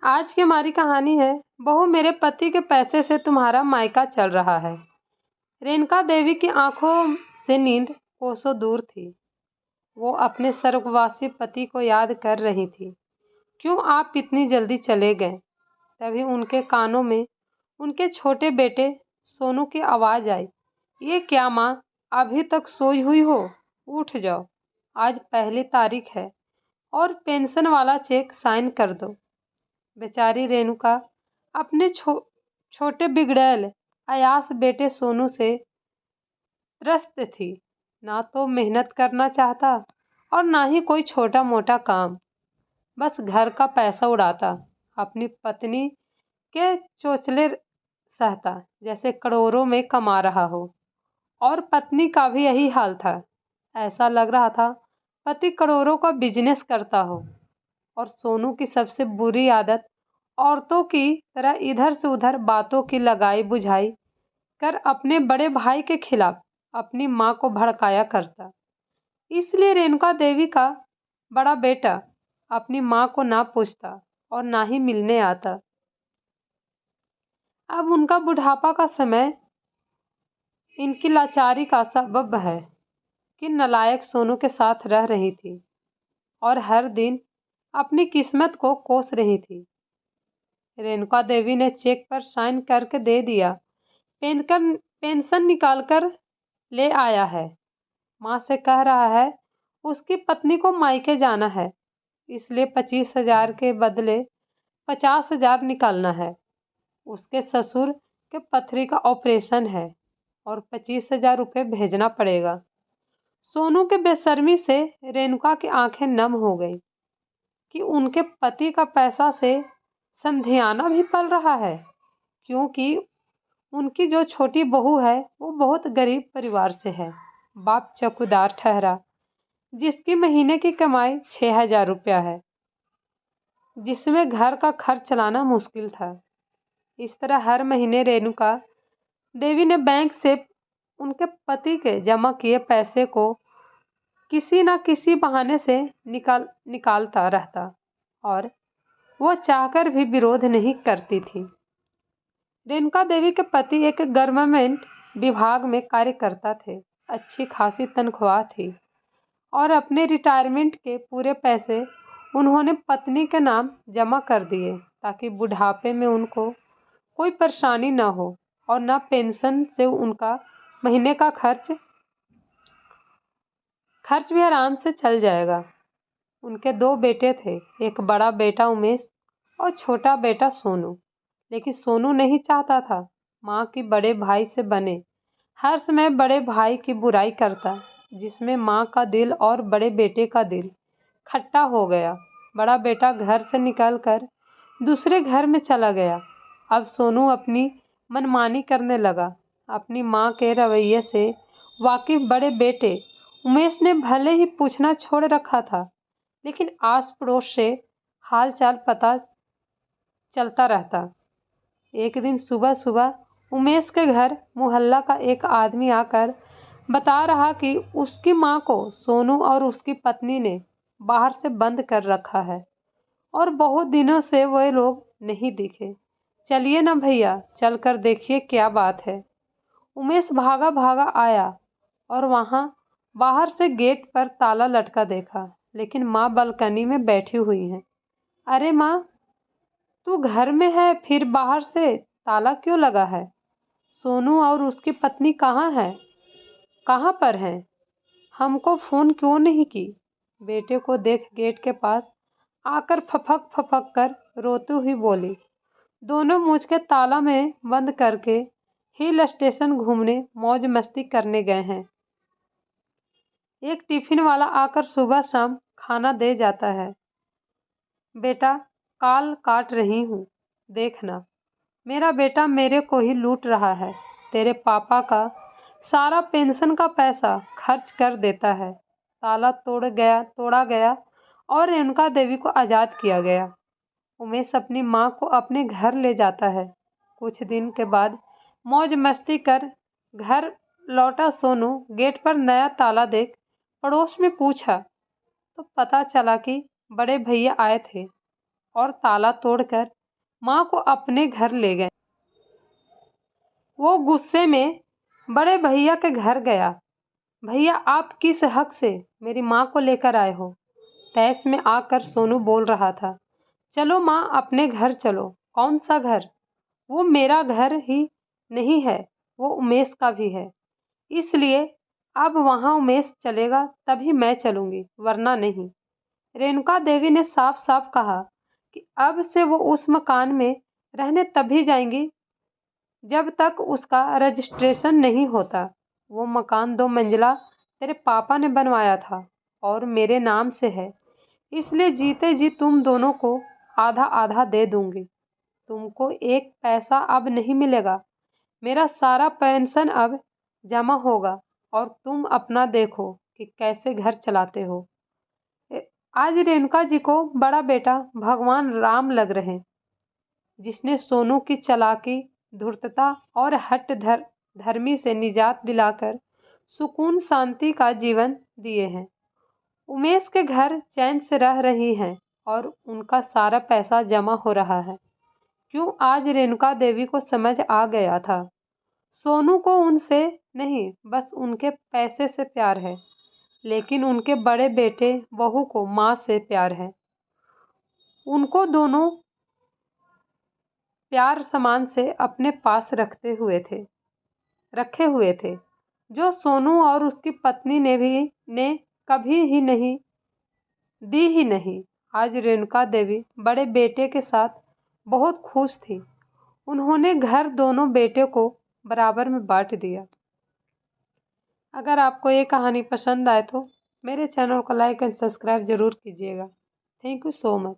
आज की हमारी कहानी है, बहू मेरे पति के पैसे से तुम्हारा मायका चल रहा है। रेणुका देवी की आंखों से नींद कोसों दूर थी। वो अपने स्वर्गवासी पति को याद कर रही थी। क्यों आप इतनी जल्दी चले गए? तभी उनके कानों में उनके छोटे बेटे सोनू की आवाज आई। ये क्या माँ, अभी तक सोई हुई हो? उठ जाओ, आज पहली तारीख है और पेंशन वाला चेक साइन कर दो। बेचारी रेणुका अपने छोटे बिगड़ैल अयास बेटे सोनू से त्रस्त थी। ना तो मेहनत करना चाहता और ना ही कोई छोटा मोटा काम, बस घर का पैसा उड़ाता, अपनी पत्नी के चोचले सहता जैसे करोड़ों में कमा रहा हो। और पत्नी का भी यही हाल था। ऐसा लग रहा था पति करोड़ों का बिजनेस करता हो और सोनू की सबसे बुरी आदत औरतों की तरह इधर से उधर बातों की लगाई बुझाई कर अपने बड़े भाई के खिलाफ अपनी माँ को भड़काया करता। इसलिए रेणुका देवी का बड़ा बेटा अपनी माँ को ना पूछता और ना ही मिलने आता। अब उनका बुढ़ापा का समय इनकी लाचारी का सबब है कि नालायक सोनू के साथ रह रही थी और हर दिन अपनी किस्मत को कोस रही थी। रेणुका देवी ने चेक पर साइन करके दे दिया। पेंशन निकाल कर ले आया है। माँ से कह रहा है उसकी पत्नी को मायके जाना है, इसलिए 25,000 के बदले 50,000 निकालना है। उसके ससुर के पथरी का ऑपरेशन है और 25,000 रुपये भेजना पड़ेगा। सोनू के बेशर्मी से रेणुका की आंखें नम हो गई कि उनके पति का पैसा से समधियाना भी पल रहा है, क्योंकि उनकी जो छोटी बहू है वो बहुत गरीब परिवार से है। बाप चौकीदार ठहरा, जिसकी महीने की कमाई 6,000 रुपया है, जिसमें घर का खर्च चलाना मुश्किल था। इस तरह हर महीने रेणुका देवी ने बैंक से उनके पति के जमा किए पैसे को किसी न किसी बहाने से निकालता रहता और वो चाहकर भी विरोध नहीं करती थी। रेणुका देवी के पति एक गवर्नमेंट विभाग में कार्य करता थे। अच्छी खासी तनख्वाह थी और अपने रिटायरमेंट के पूरे पैसे उन्होंने पत्नी के नाम जमा कर दिए ताकि बुढ़ापे में उनको कोई परेशानी न हो और न पेंशन से उनका महीने का खर्च भी आराम से चल जाएगा। उनके 2 बेटे थे, एक बड़ा बेटा उमेश और छोटा बेटा सोनू। लेकिन सोनू नहीं चाहता था माँ की बड़े भाई से बने। हर समय बड़े भाई की बुराई करता, जिसमें माँ का दिल और बड़े बेटे का दिल खट्टा हो गया। बड़ा बेटा घर से निकलकर दूसरे घर में चला गया। अब सोनू अपनी मनमानी करने लगा। अपनी माँ के रवैये से वाकिफ बड़े बेटे उमेश ने भले ही पूछना छोड़ रखा था, लेकिन आस पड़ोस से हाल चाल पता चलता रहता। एक दिन सुबह सुबह उमेश के घर मोहल्ला का एक आदमी आकर बता रहा कि उसकी माँ को सोनू और उसकी पत्नी ने बाहर से बंद कर रखा है और बहुत दिनों से वे लोग नहीं दिखे। चलिए ना भैया, चल कर देखिए क्या बात है। उमेश भागा भागा आया और वहाँ बाहर से गेट पर ताला लटका देखा, लेकिन माँ बालकनी में बैठी हुई है। अरे माँ, तू घर में है फिर बाहर से ताला क्यों लगा है? सोनू और उसकी पत्नी कहाँ है? कहाँ पर हैं? हमको फोन क्यों नहीं की? बेटे को देख गेट के पास आकर फपक फपक कर रोती हुई बोली। दोनों मुझ के ताला में बंद करके हिल स्टेशन घूमने मौज मस्ती करने गए हैं। एक टिफिन वाला आकर सुबह शाम खाना दे जाता है। बेटा, काल काट रही हूँ, देखना। मेरा बेटा मेरे को ही लूट रहा है। तेरे पापा का सारा पेंशन का पैसा खर्च कर देता है। ताला तोड़ा गया और रेणुका देवी को आज़ाद किया गया। उमेश अपनी माँ को अपने घर ले जाता है। कुछ दिन के बाद मौज मस्ती कर घर लौटा सोनू गेट पर नया ताला देख पड़ोस में पूछा तो पता चला कि बड़े भैया आए थे। और ताला तोड़कर माँ को अपने घर ले गए। वो गुस्से में बड़े भैया के घर गया। भैया, आप किस हक से मेरी माँ को लेकर आए हो? तैस में आकर सोनू बोल रहा था। चलो माँ, अपने घर चलो। कौन सा घर? वो मेरा घर ही नहीं है, वो उमेश का भी है। इसलिए अब वहाँ उमेश चलेगा तभी मैं चलूंगी, वरना नहीं। रेणुका देवी ने साफ साफ कहा कि अब से वो उस मकान में रहने तभी जाएंगी जब तक उसका रजिस्ट्रेशन नहीं होता। वो मकान 2 मंजिला तेरे पापा ने बनवाया था और मेरे नाम से है, इसलिए जीते जी तुम दोनों को आधा आधा दे दूंगी। तुमको एक पैसा अब नहीं मिलेगा। मेरा सारा पेंशन अब जमा होगा और तुम अपना देखो कि कैसे घर चलाते हो। आज रेणुका जी को बड़ा बेटा भगवान राम लग रहे, जिसने सोनू की चालाकी, धूर्तता और हट धर्मी से निजात दिलाकर सुकून शांति का जीवन दिए हैं। उमेश के घर चैन से रह रही हैं और उनका सारा पैसा जमा हो रहा है। क्यों आज रेणुका देवी को समझ आ गया था, सोनू को उनसे नहीं, बस उनके पैसे से प्यार है, लेकिन उनके बड़े बेटे बहू को माँ से प्यार है। उनको दोनों प्यार समान से अपने पास रखे हुए थे, जो सोनू और उसकी पत्नी ने कभी ही नहीं दी ही नहीं। आज रेणुका देवी बड़े बेटे के साथ बहुत खुश थी। उन्होंने घर दोनों बेटे को बराबर में बांट दिया। अगर आपको ये कहानी पसंद आए तो मेरे चैनल को लाइक एंड सब्सक्राइब जरूर कीजिएगा। Thank you so much.